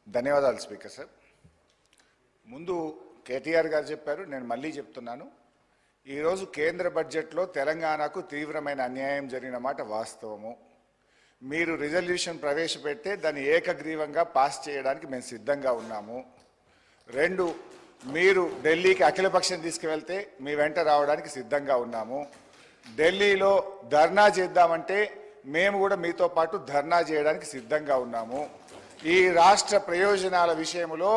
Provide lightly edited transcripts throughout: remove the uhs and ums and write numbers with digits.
ధన్యవాదాలు speaker sir. ముందు కేటీఆర్ గారు చెప్పారు, నేను మళ్ళీ చెప్తున్నాను. ఈరోజు కేంద్ర బడ్జెట్లో తెలంగాణకు తీవ్రమైన అన్యాయం జరిగిన మాట వాస్తవము. మీరు రిజల్యూషన్ ప్రవేశపెడితే దాన్ని ఏకగ్రీవంగా పాస్ చేయడానికి మేము సిద్ధంగా ఉన్నాము. 2, మీరు ఢిల్లీకి అఖిలపక్షం తీసుకువెళ్తే మీ వెంట రావడానికి సిద్ధంగా ఉన్నాము. ఢిల్లీలో ధర్నా చేద్దామంటే మేము కూడా మీతో పాటు ధర్నా చేయడానికి సిద్ధంగా ఉన్నాము. ఈ రాష్ట్ర ప్రయోజనాల విషయంలో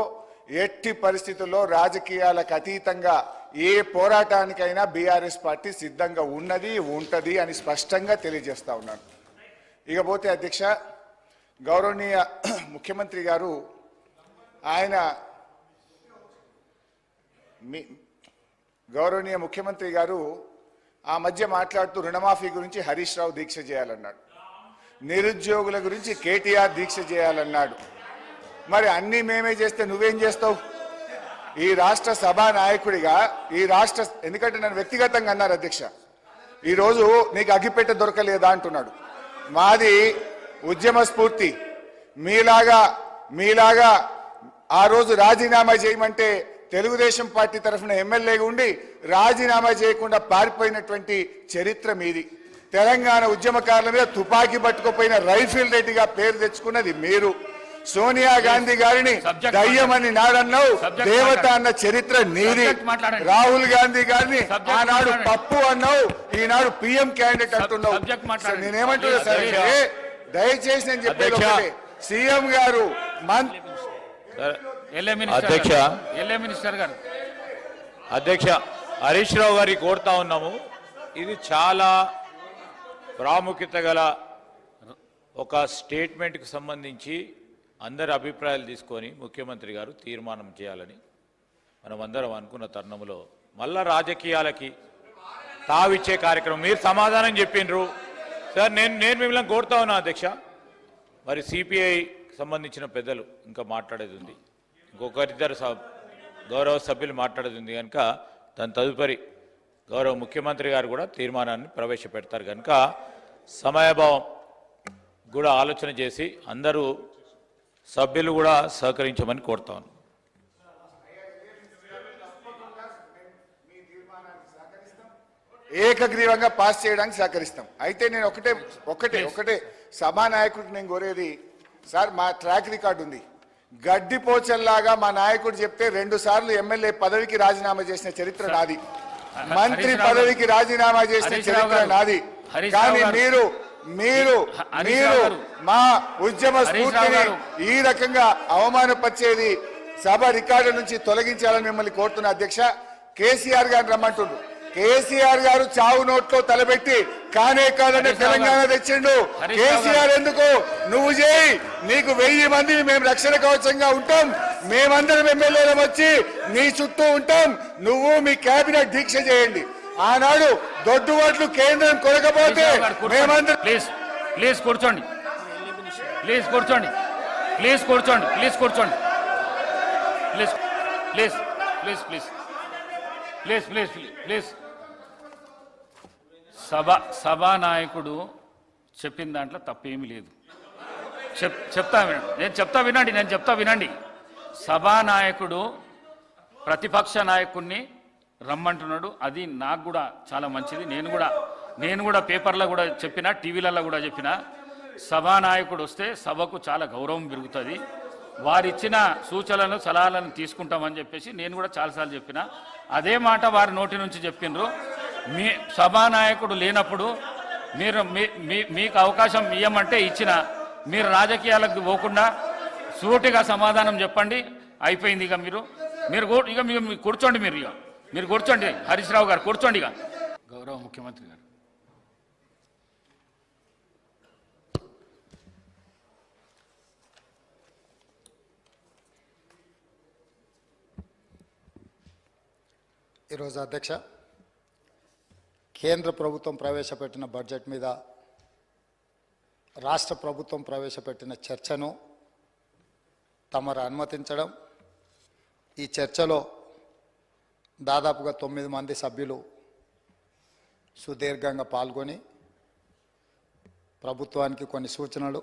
ఎట్టి పరిస్థితుల్లో రాజకీయాలకు అతీతంగా ఏ పోరాటానికైనా బీఆర్ఎస్ పార్టీ సిద్ధంగా ఉన్నది, ఉంటది అని స్పష్టంగా తెలియజేస్తా ఉన్నాను. ఇకపోతే అధ్యక్ష, గౌరవనీయ ముఖ్యమంత్రి గారు ఆ మధ్య మాట్లాడుతూ రుణమాఫీ గురించి హరీష్ రావు దీక్ష చేయాలన్నాడు, నిరుద్యోగుల గురించి కేటీఆర్ దీక్ష చేయాలన్నాడు. మరి అన్నీ మేమే చేస్తే నువ్వేం చేస్తావు? ఈ రాష్ట్ర సభా నాయకుడిగా ఎందుకంటే నన్ను వ్యక్తిగతంగా అన్నారు అధ్యక్ష, ఈరోజు నీకు అగ్గిపెట్టె దొరకలేదా అంటున్నాడు. మాది ఉద్యమ స్ఫూర్తి. మీలాగా ఆ రోజు రాజీనామా చేయమంటే తెలుగుదేశం పార్టీ తరఫున ఎమ్మెల్యేగా ఉండి రాజీనామా చేయకుండా పారిపోయినటువంటి చరిత్ర మీది. తెలంగాణ ఉద్యమకారుల మీద తుపాకీ పట్టుకుపోయిన రైఫిల్ రెడ్డిగా పేరు తెచ్చుకున్నది మీరు. సోనియా గాంధీ గారిని దయ్యమని నాడన్నావు, దేవత అన్న చరిత్ర నీది. రాహుల్ గాంధీ గారిని ఆనాడు పప్పు అన్నావు, ఈనాడు పిఎం క్యాండిడేట్ అంటున్నావు. నేనేమంటున్నా సార్, దయచేసి నేను చెప్పేది ఒకటే, సీఎం గారు అధ్యక్ష హరీష్ రావు గారికి కోరుతా ఉన్నాము. ఇది చాలా ప్రాముఖ్యత గల ఒక స్టేట్మెంట్కి సంబంధించి అందరి అభిప్రాయాలు తీసుకొని ముఖ్యమంత్రి గారు తీర్మానం చేయాలని మనం అందరం అనుకున్న తరుణంలో మళ్ళా రాజకీయాలకి తావిచ్చే కార్యక్రమం మీరు సమాధానం చెప్పిండ్రు సార్. నేను మిమ్మల్ని కోరుతా ఉన్నా అధ్యక్ష, మరి సిపిఐ సంబంధించిన పెద్దలు ఇంకా మాట్లాడేది ఉంది, ఇంకొకరిద్దరు గౌరవ సభ్యులు మాట్లాడేది ఉంది కనుక దాని తదుపరి గౌరవ ముఖ్యమంత్రి గారు కూడా తీర్మానాన్ని ప్రవేశపెడతారు కనుక సమయభావం కూడా ఆలోచన చేసి అందరూ సభ్యులు కూడా సహకరించమని కోరుతాను. ఏకగ్రీవంగా పాస్ చేయడానికి సహకరిస్తాం. అయితే నేను ఒకటే సభానాయకుడికి నేను కోరేది సార్, మా ట్రాక్ రికార్డు ఉంది. గడ్డిపోచల్లాగా మా నాయకుడు చెప్తే 2 సార్లు ఎమ్మెల్యే పదవికి రాజీనామా చేసిన చరిత్ర నాది, మంత్రి పదవికి రాజీనామా చేసిన చరిత్ర నాది. కానీ మీరు మా ఉద్యమ స్ఫూర్తిని ఈ రకంగా అవమానపరిచేది సభ రికార్డు నుంచి తొలగించాలని మిమ్మల్ని కోరుతున్నా అధ్యక్ష. కేసీఆర్ గారిని రమ్మంటుండ్రు. కేసీఆర్ గారు చావు నోట్లో తలబెట్టి కానే కాదని తెలంగాణ తెచ్చిండు. కేసీఆర్ ఎందుకు? నువ్వు చేయి, నీకు 1000 మంది మేము రక్షణ కవచంగా ఉంటాం, మేమందరం ఎమ్మెల్యేలం వచ్చి నీ చుట్టూ ఉంటాం, నువ్వు మీ కేబినెట్ దీక్ష చేయండి. ఆనాడు దొడ్డుబాట్లు కేంద్రం కొనకపోతే మేమందరం ప్లీజ్ కూర్చోండి, సభానాయకుడు చెప్పిన దాంట్లో తప్పేమీ లేదు. నేను చెప్తా వినండి. సభానాయకుడు ప్రతిపక్ష నాయకుడిని రమ్మంటున్నాడు, అది నాకు కూడా చాలా మంచిది. నేను కూడా పేపర్లో కూడా చెప్పిన, టీవీలలో కూడా చెప్పిన, సభానాయకుడు వస్తే సభకు చాలా గౌరవం పెరుగుతుంది, వారిచ్చిన సూచనలను సలహాలను తీసుకుంటామని చెప్పేసి నేను కూడా చాలాసార్లు చెప్పిన. అదే మాట వారి నోటి నుంచి చెప్పిండ్రు. మీ సభానాయకుడు లేనప్పుడు మీకు అవకాశం ఇవ్వమంటే ఇచ్చిన, మీరు రాజకీయాలకు పోకుండా సూటిగా సమాధానం చెప్పండి, అయిపోయింది. ఇక మీరు కూర్చోండి, మీరు కూర్చోండి. హరీష్ రావు గారు కూర్చోండి. ఇక గౌరవ ముఖ్యమంత్రి గారు. ఈరోజు అధ్యక్ష, కేంద్ర ప్రభుత్వం ప్రవేశపెట్టిన బడ్జెట్ మీద రాష్ట్ర ప్రభుత్వం ప్రవేశపెట్టిన చర్చను తమరు అనుమతించడం, ఈ చర్చలో దాదాపుగా 9 మంది సభ్యులు సుదీర్ఘంగా పాల్గొని ప్రభుత్వానికి కొన్ని సూచనలు,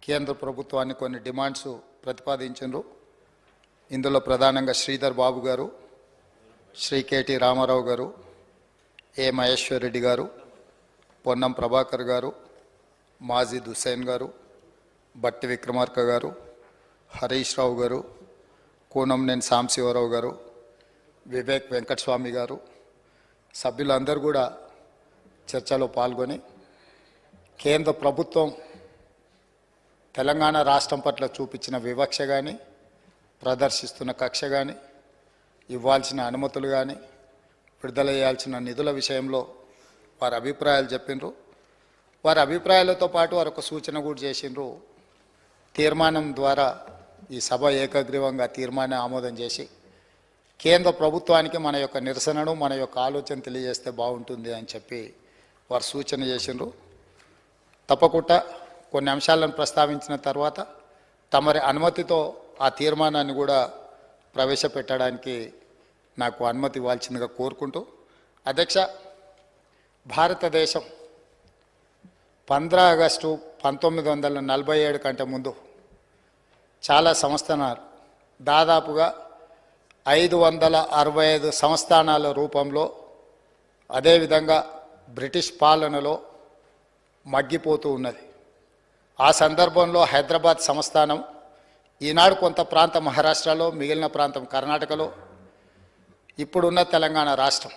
కేంద్ర ప్రభుత్వాన్ని కొన్ని డిమాండ్స్ ప్రతిపాదించారు. ఇందులో ప్రధానంగా శ్రీధర్ బాబు గారు, శ్రీ కేటీ రామారావు గారు, ఏ మహేశ్వర్ రెడ్డి గారు, పొన్నం ప్రభాకర్ గారు, మాజిద్ హుస్సేన్ గారు, బట్టి విక్రమార్క గారు, హరీష్ రావు గారు, కూనంనేని సాంబశివరావు గారు, వివేక్ వెంకటస్వామి గారు సభ్యులందరూ కూడా చర్చలో పాల్గొని కేంద్ర ప్రభుత్వం తెలంగాణ రాష్ట్రం పట్ల చూపించిన వివక్ష కానీ, ప్రదర్శిస్తున్న కక్ష కానీ, ఇవ్వాల్సిన అనుమతులు కానీ, విడుదల చేయాల్సిన నిధుల విషయంలో వారి అభిప్రాయాలు చెప్పిండ్రు. వారి అభిప్రాయాలతో పాటు వారు ఒక సూచన కూడా చేసిండ్రు. తీర్మానం ద్వారా ఈ సభ ఏకగ్రీవంగా తీర్మానం ఆమోదం చేసి కేంద్ర ప్రభుత్వానికి మన యొక్క నిరసనను, మన యొక్క ఆలోచన తెలియజేస్తే బాగుంటుంది అని చెప్పి వారు సూచన చేసిండ్రు. తప్పకుండా కొన్ని అంశాలను ప్రస్తావించిన తర్వాత తమరి అనుమతితో ఆ తీర్మానాన్ని కూడా ప్రవేశపెట్టడానికి నాకు అనుమతి ఇవ్వాల్సిందిగా కోరుకుంటూ, అధ్యక్ష, భారతదేశం 15 ఆగస్టు 1947 కంటే ముందు చాలా సంస్థానాలు, దాదాపుగా 565 సంస్థానాల రూపంలో, అదేవిధంగా బ్రిటిష్ పాలనలో మగ్గిపోతూ ఉన్నది. ఆ సందర్భంలో హైదరాబాద్ సంస్థానం, ఈనాడు కొంత ప్రాంతం మహారాష్ట్రలో, మిగిలిన ప్రాంతం కర్ణాటకలో, ఇప్పుడున్న తెలంగాణ రాష్ట్రం,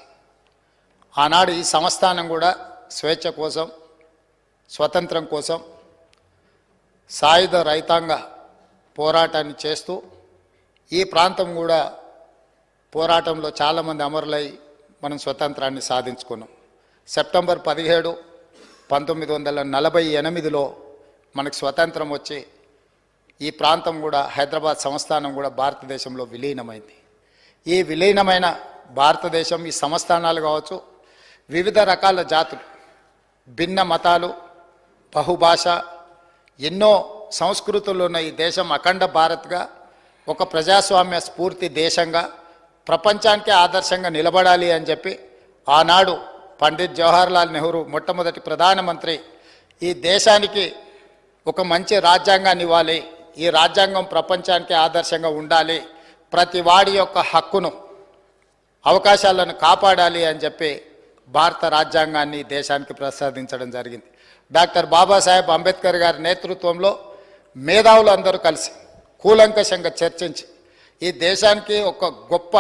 ఆనాడు ఈ సంస్థానం కూడా స్వేచ్ఛ కోసం, స్వతంత్రం కోసం సాయుధ రైతాంగ పోరాటాన్ని చేస్తూ ఈ ప్రాంతం కూడా పోరాటంలో చాలామంది అమరులై మనం స్వతంత్రాన్ని సాధించుకున్నాం. సెప్టెంబర్ 17, 1948లో మనకు స్వతంత్రం వచ్చి ఈ ప్రాంతం కూడా, హైదరాబాద్ సంస్థానం కూడా భారతదేశంలో విలీనమైంది. ఈ విలీనమైన భారతదేశం, ఈ సంస్థానాలు కావచ్చు, వివిధ రకాల జాతులు, భిన్న మతాలు, బహుభాష, ఎన్నో సంస్కృతులు ఉన్న ఈ దేశం అఖండ భారత్గా, ఒక ప్రజాస్వామ్య స్ఫూర్తి దేశంగా ప్రపంచానికే ఆదర్శంగా నిలబడాలి అని చెప్పి ఆనాడు పండిత్ జవహర్లాల్ నెహ్రూ మొట్టమొదటి ప్రధానమంత్రి ఈ దేశానికి ఒక మంచి రాజ్యాంగాన్ని ఇవ్వాలి, ఈ రాజ్యాంగం ప్రపంచానికి ఆదర్శంగా ఉండాలి, ప్రతి వాడి యొక్క హక్కును, అవకాశాలను కాపాడాలి అని చెప్పి భారత రాజ్యాంగాన్ని దేశానికి ప్రసాదించడం జరిగింది. డాక్టర్ బాబాసాహెబ్ అంబేద్కర్ గారి నేతృత్వంలో మేధావులు అందరూ కలిసి కూలంకషంగా చర్చించి ఈ దేశానికి ఒక గొప్ప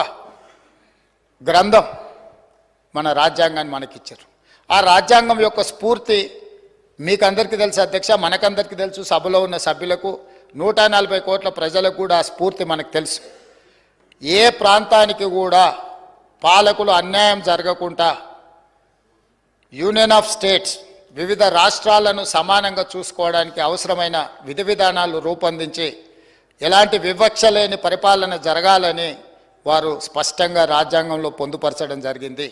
గ్రంథం, మన రాజ్యాంగాన్ని మనకిచ్చారు. ఆ రాజ్యాంగం యొక్క స్ఫూర్తి మీకు అందరికీ తెలుసు అధ్యక్ష, మనకందరికీ తెలుసు, సభలో ఉన్న సభ్యులకు, 140 కోట్ల ప్రజలకు కూడా ఆ స్ఫూర్తి మనకు తెలుసు. ఏ ప్రాంతానికి కూడా పాలకులు అన్యాయం జరగకుండా యూనియన్ ఆఫ్ స్టేట్స్, వివిధ రాష్ట్రాలను సమానంగా చూసుకోవడానికి అవసరమైన విధి విధానాలు రూపొందించి ఎలాంటి వివక్ష లేని పరిపాలన జరగాలని వారు స్పష్టంగా రాజ్యాంగంలో పొందుపరచడం జరిగింది.